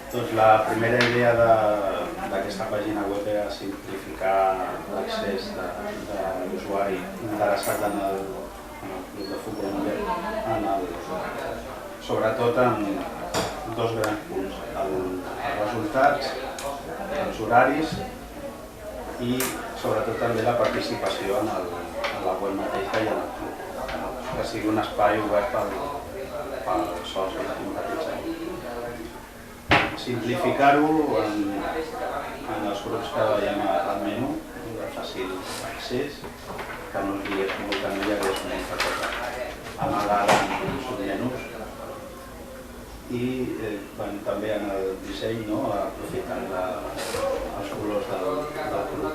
Doncs la primera idea d'aquesta pàgina web era simplificar l'accés de l'usuari interessat en el club de futbol modern, sobretot en dos grans punts, els resultats, els horaris i sobretot també la participació en la web mateixa i en el club, que sigui un espai obert pel soci i simpatitzant. Simplificar-ho en els grups que veiem al menú, de fàcil accés, que no es guiés molt, que no hi hagués molta cosa amagada en submenús. I també en el disseny, aprofitant els colors del club.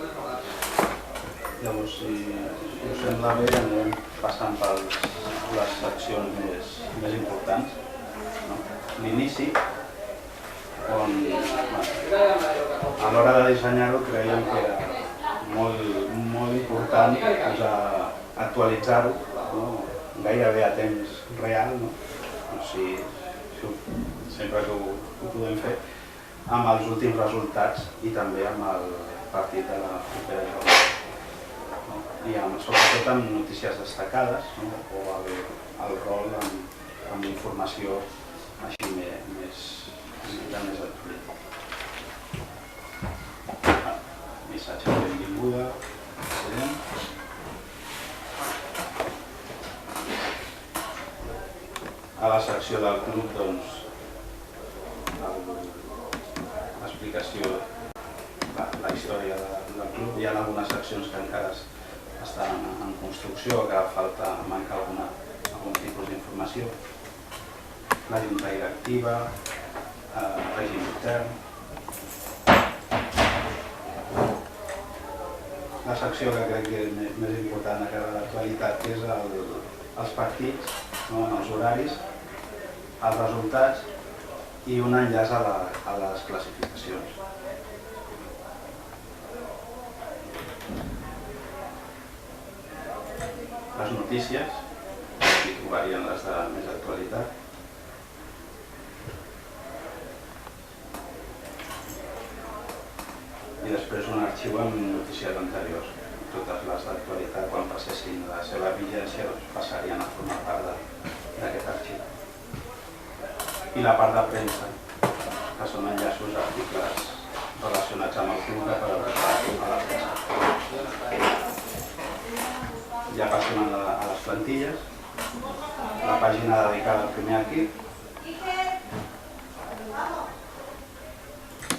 Llavors, si us sembla bé, anem passant per les seccions més importants. L'inici, on a l'hora de dissenyar-ho creiem que era molt important actualitzar-ho gairebé a temps real, sempre que ho podem fer, amb els últims resultats i també amb el partit de la propera jornada. I sobretot amb notícies destacades o el rol amb informació així més actualitat. Missatge de benvinguda, president. A la secció del club, doncs, l'explicació, la història del club. Hi ha algunes seccions que encara estan en construcció, que manca algun tipus d'informació. La junta directiva, règim intern. La secció que crec que és més important de cara a l'actualitat, que és els partits, els horaris, els resultats i un enllaç a les classificacions. Les notícies, aquí trobarien les de més actualitat. I després un arxiu amb notícies anteriors. Totes les d'actualitat, quan passessin la seva vigència, passarien a formar part d'aquest arxiu. I la part de premsa, que són enllaços a articles relacionats amb el club per a la premsa. Ja passem a les plantilles, la pàgina dedicada al primer equip,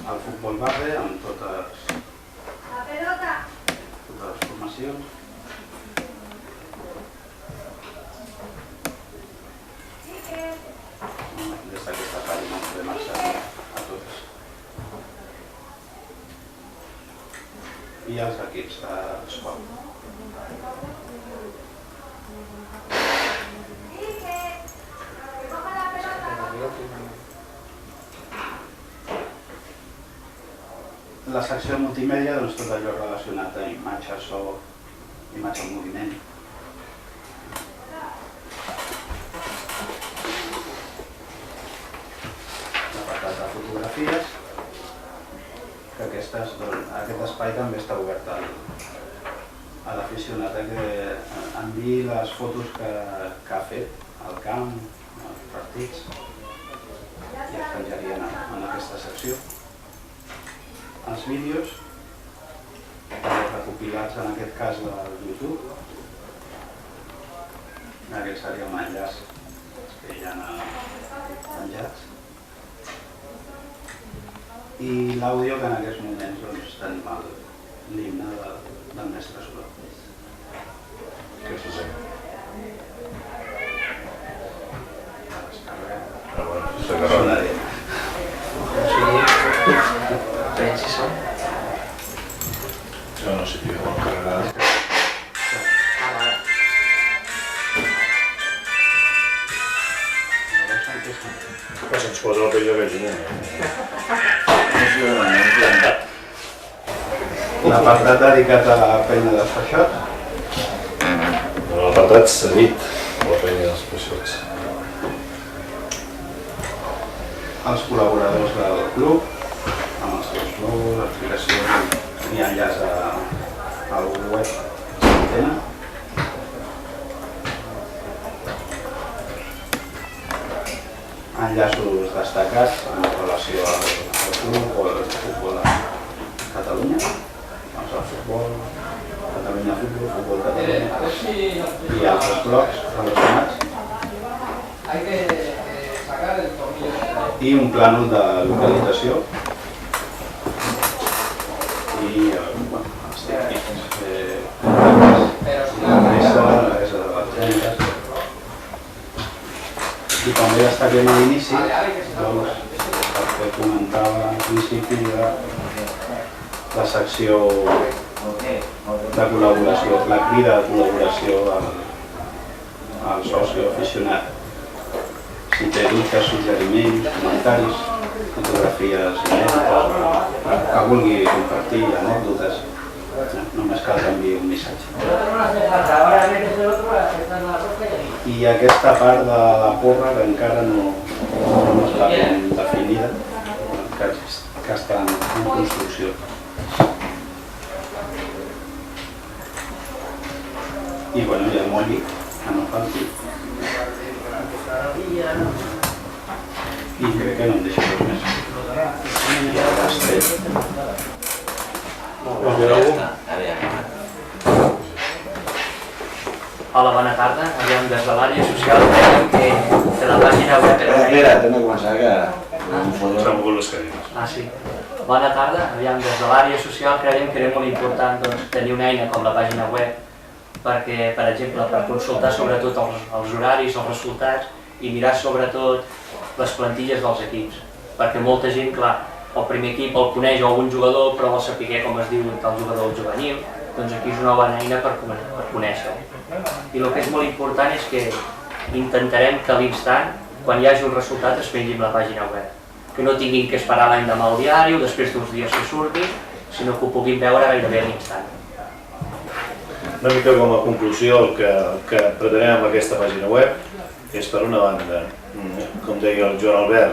el futbol base amb totes les formacions. Des d'aquesta pàgina podem accedir a totes. I els equips d'esport. La secció multimèdia, doncs, tot allò relacionat amb imatge, so, imatge en moviment. L'apartat de fotografies, que aquest espai també està obert a l'aficionat que enviï les fotos que ha fet al camp, als partits, i es penjarien en aquesta secció. Els vídeos, recopilats en aquest cas del YouTube. Aquest seria un enllaç que hi ha penjats. I l'àudio, que en aquests moments tenim l'himne del mestre Solà. Què us sent? Jo no sé qui ho ha carregat. Però se'ns posa la pell de gallina. L'apartat dedicat a la penya dels peixots. L'apartat cedit a la penya dels peixots. els col·laboradors del club, amb els seus logos, explicacions i enllaç al web que tenen. Enllaços destacats en relació al club o al futbol a Catalunya, doncs el futbol, Catalunya Futbol, Futbol Catalunya i altres blocs relacionats. I un plànol de localització i els tècnics, la mesa de les tècniques. I també destaquem a l'inici, doncs, el que comentava al principi de la secció de col·laboració, la crida de col·laboració al soci o aficionat. Si té dubtes, suggeriments, comentaris, fotografies que vulgui compartir, anècdotes, només cal que enviï un missatge. I aquesta part de la porra que encara no està ben definida, que està en construcció. I bueno, hi ha el Molli, que no falti. I crec que no em deixo res més. I el Castell. Hola, bona tarda. Aviam, des de l'àrea social creiem que la pàgina web... Espera, hem de començar que... S'han mogut les cadires. Ah, sí. Bona tarda. Aviam, des de l'àrea social creiem que era molt important tenir una eina com la pàgina web perquè, per exemple, per consultar sobretot els horaris, els resultats i mirar sobretot les plantilles dels equips. Perquè molta gent, clar, el primer equip el coneix algun jugador però vol saber com es diu el jugador juvenil, doncs aquí és una bona eina per conèixer-ho. I el que és molt important és que intentarem que a l'instant, quan hi hagi un resultat, es pengi amb la pàgina web. Que no tinguin que esperar l'endemà al diari o després d'uns dies que surti, sinó que ho puguin veure gairebé a l'instant. Una mica com a conclusió, el que pretenem amb aquesta pàgina web és, per una banda, com deia el Joan Albert,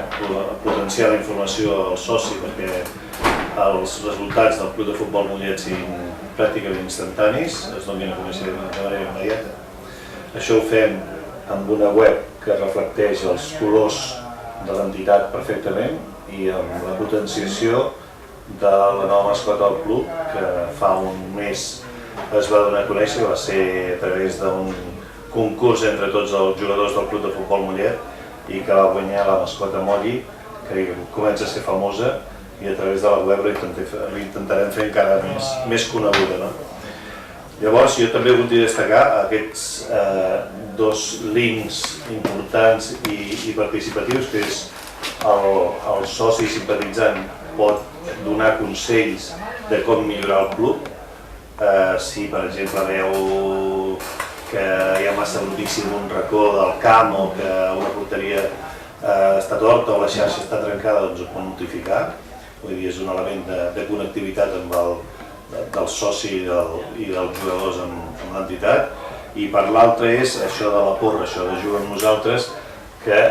potenciar la informació al soci perquè els resultats del Club de Futbol Mollet siguin pràcticament instantanis, es donin a conèixer de manera immediata. Això ho fem amb una web que reflecteix els colors de l'entitat perfectament i amb la potenciació de la nova mascota del club, que fa un mes es va donar a conèixer, que va ser a través d'un concurs entre tots els jugadors del Club de Futbol Mollet i que va guanyar la mascota Molli, que comença a ser famosa i a través de la web l'intentarem fer encara més coneguda. No? Llavors, jo també voldria destacar aquests dos links importants i participatius, que és el soci simpatitzant pot donar consells de com millorar el club. Si, per exemple, veu que hi ha massa brutíssim un racó del camp o que una porteria està torta o la xarxa està trencada, doncs ho pot notificar. Vull dir, és un element de connectivitat amb del soci i dels jugadors amb l'entitat. I per l'altre és això de la porra, això de jugar amb nosaltres, que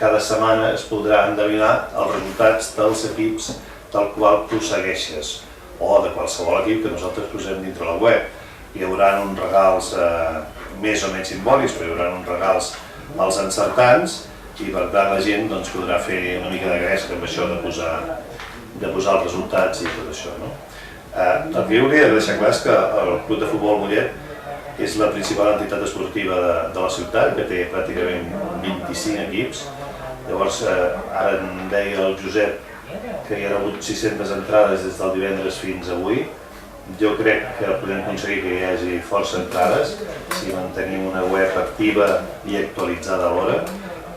cada setmana es podrà endevinar els resultats dels equips del qual tu segueixes, o de qualsevol equip que nosaltres posem dintre la web. Hi haurà uns regals més o menys simbòlics, però hi haurà uns regals als encertants i per tant la gent podrà fer una mica de gresca amb això de posar els resultats i tot això. El que jo hauria de deixar clar és que el Club de Futbol Mollet és la principal entitat esportiva de la ciutat, que té pràcticament 25 equips. Llavors, ara em deia el Josep que hi ha hagut 600 entrades des del divendres fins avui. Jo crec que podem aconseguir que hi hagi força entrades si mantenim una web activa i actualitzada alhora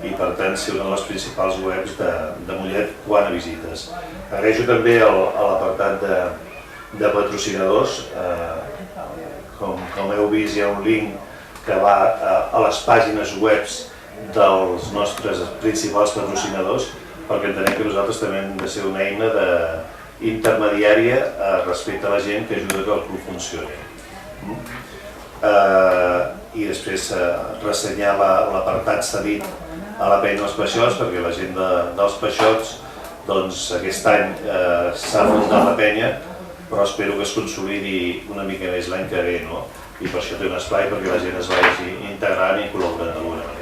i per tant ser una de les principals webs de Mollet quant a visites. Agraeixo també a l'apartat de patrocinadors. Com heu vist, hi ha un link que va a les pàgines webs dels nostres principals patrocinadors, perquè entenem que nosaltres també hem de ser una eina intermediària respecte a la gent que ajuda que el club funcioni. I després ressenyar l'apartat cedit a la penya dels Peixots, perquè la gent dels Peixots aquest any s'ha fundat la penya, però espero que es consolidi una mica més l'any que ve, no? I per això té un espai perquè la gent es vagi integrant i col·laborant d'alguna manera.